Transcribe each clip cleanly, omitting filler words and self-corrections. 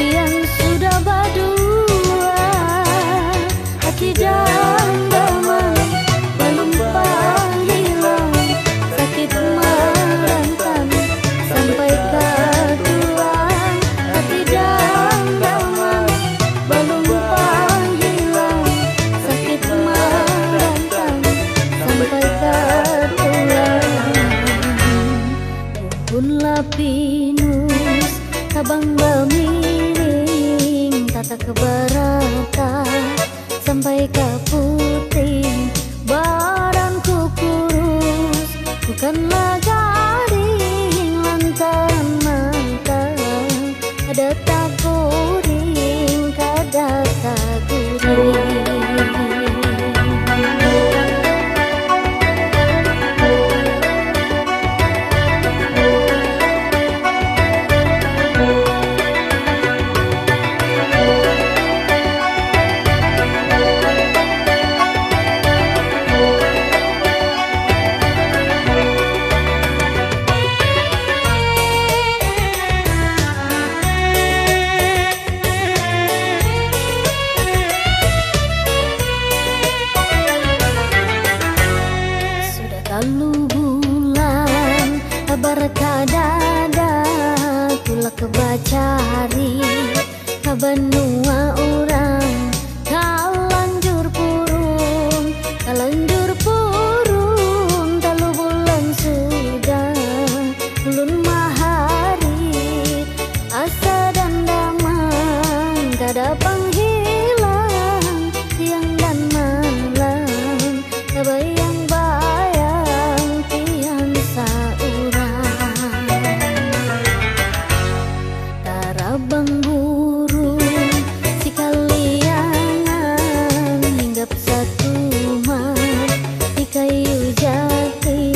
pian sudah berdua, hati dan damai belum panggilan, sakit merantau sampai ke tulang. Hati dan damai belum panggilan, sakit merantau sampai ke tulang. Punlah pinus kabang bemiring, tata keberata sampai ke puting. Badanku kurus bukanlah gading, lantaran mata ada tak guring, kada tak guring. Lalu bulan berkadada tulak kebacari kabenua orang kalanjur purun talu bulan sudah ulun mahari asa dan damang kada panghilang siang dan malam kabayang Tarabang burung si kaliangan hinggap satu mat di kayu jati.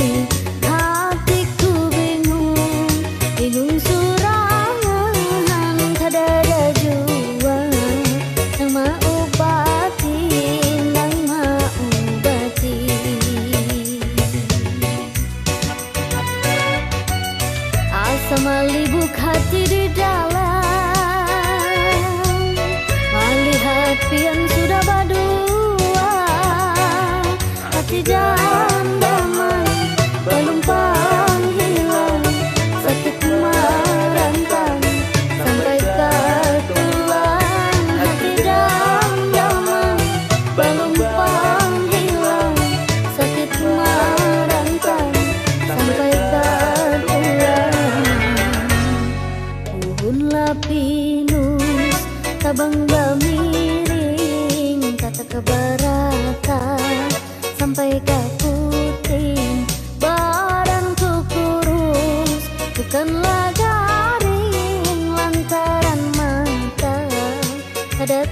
Hatiku bingung surangan, kadada jua nang maobati, asa malibuk hati di dalam, melihat pian sudah berdua, hati dan damai belum panggilan, sakit merantau sampai ke tulang. Hati dan damai belum panggilan, sakit merantau sampai ke pinus tabang bemiring, kata keberata sampai ke puting. Badanku kurus bukanlah garing, lantaran mata ada